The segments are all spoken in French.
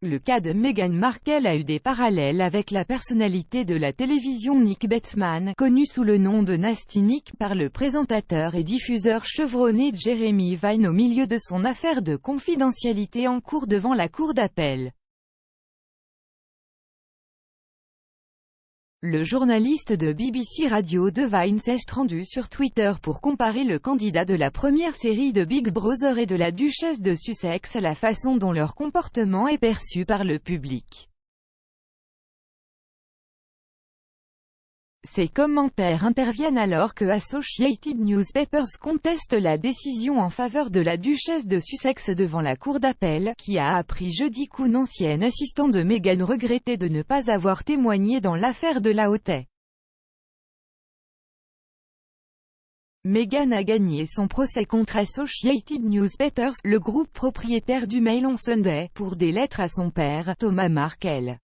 Le cas de Meghan Markle a eu des parallèles avec la personnalité de la télévision Nick Bettman, connu sous le nom de Nasty Nick par le présentateur et diffuseur chevronné Jeremy Vine au milieu de son affaire de confidentialité en cours devant la cour d'appel. Le journaliste de BBC Radio 2 Vine s'est rendu sur Twitter pour comparer le candidat de la première série de Big Brother et de la duchesse de Sussex à la façon dont leur comportement est perçu par le public. Ces commentaires interviennent alors que Associated Newspapers conteste la décision en faveur de la duchesse de Sussex devant la cour d'appel, qui a appris jeudi qu'une ancienne assistante de Meghan regrettait de ne pas avoir témoigné dans l'affaire de la Haughey. Meghan a gagné son procès contre Associated Newspapers, le groupe propriétaire du Mail on Sunday, pour des lettres à son père, Thomas Markle.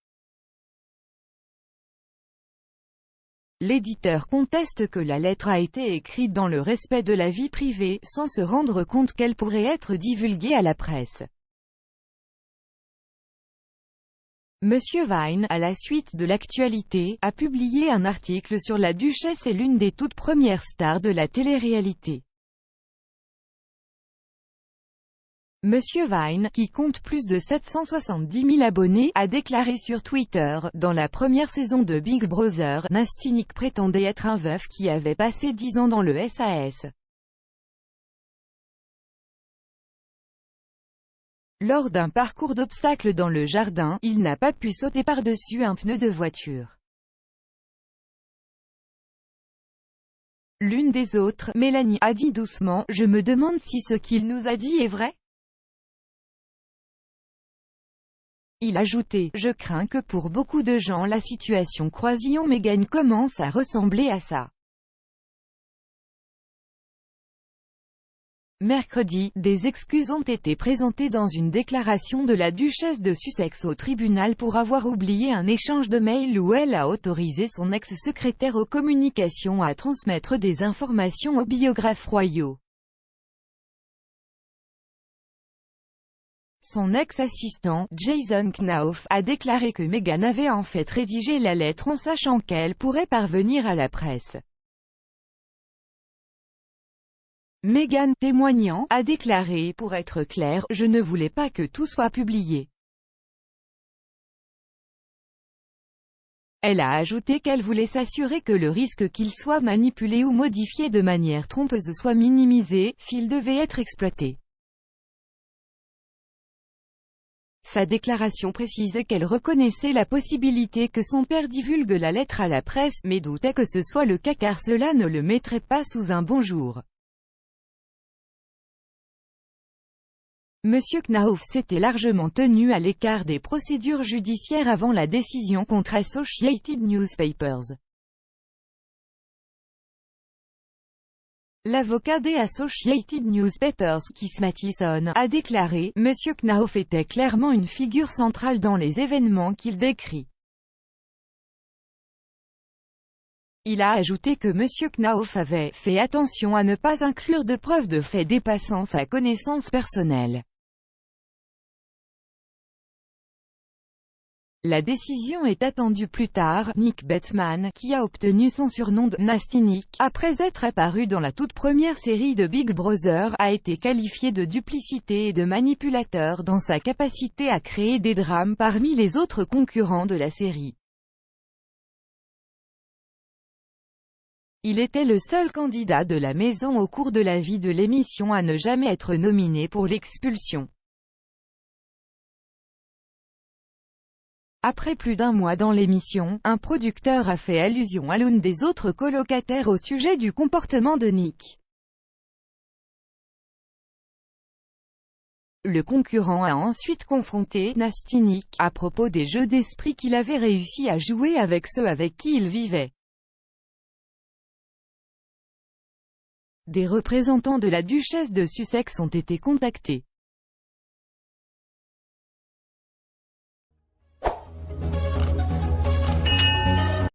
L'éditeur conteste que la lettre a été écrite dans le respect de la vie privée, sans se rendre compte qu'elle pourrait être divulguée à la presse. Monsieur Vine, à la suite de l'actualité, a publié un article sur la duchesse et l'une des toutes premières stars de la télé-réalité. Monsieur Vine, qui compte plus de 770 000 abonnés, a déclaré sur Twitter, dans la première saison de Big Brother, Nasty Nick prétendait être un veuf qui avait passé 10 ans dans le SAS. Lors d'un parcours d'obstacles dans le jardin, il n'a pas pu sauter par-dessus un pneu de voiture. L'une des autres, Mélanie, a dit doucement, « Je me demande si ce qu'il nous a dit est vrai ?» Il a ajouté, « Je crains que pour beaucoup de gens la situation Croisillon-Meghan commence à ressembler à ça. » Mercredi, des excuses ont été présentées dans une déclaration de la duchesse de Sussex au tribunal pour avoir oublié un échange de mails où elle a autorisé son ex-secrétaire aux communications à transmettre des informations aux biographes royaux. Son ex-assistant, Jason Knauf, a déclaré que Meghan avait en fait rédigé la lettre en sachant qu'elle pourrait parvenir à la presse. Meghan, témoignant, a déclaré, « Pour être clair, je ne voulais pas que tout soit publié. » Elle a ajouté qu'elle voulait s'assurer que le risque qu'il soit manipulé ou modifié de manière trompeuse soit minimisé, s'il devait être exploité. Sa déclaration précisait qu'elle reconnaissait la possibilité que son père divulgue la lettre à la presse, mais doutait que ce soit le cas car cela ne le mettrait pas sous un bon jour. Monsieur Knauf s'était largement tenu à l'écart des procédures judiciaires avant la décision contre Associated Newspapers. L'avocat des Associated Newspapers, Keith Mathison, a déclaré, « Monsieur Knauf était clairement une figure centrale dans les événements qu'il décrit. » Il a ajouté que Monsieur Knauf avait « fait attention à ne pas inclure de preuves de faits dépassant sa connaissance personnelle. » La décision est attendue plus tard. Nick Bettman, qui a obtenu son surnom de « Nasty Nick » après être apparu dans la toute première série de Big Brother, a été qualifié de duplicité et de manipulateur dans sa capacité à créer des drames parmi les autres concurrents de la série. Il était le seul candidat de la maison au cours de la vie de l'émission à ne jamais être nominé pour l'expulsion. Après plus d'un mois dans l'émission, un producteur a fait allusion à l'une des autres colocataires au sujet du comportement de Nick. Le concurrent a ensuite confronté Nasty Nick à propos des jeux d'esprit qu'il avait réussi à jouer avec ceux avec qui il vivait. Des représentants de la duchesse de Sussex ont été contactés.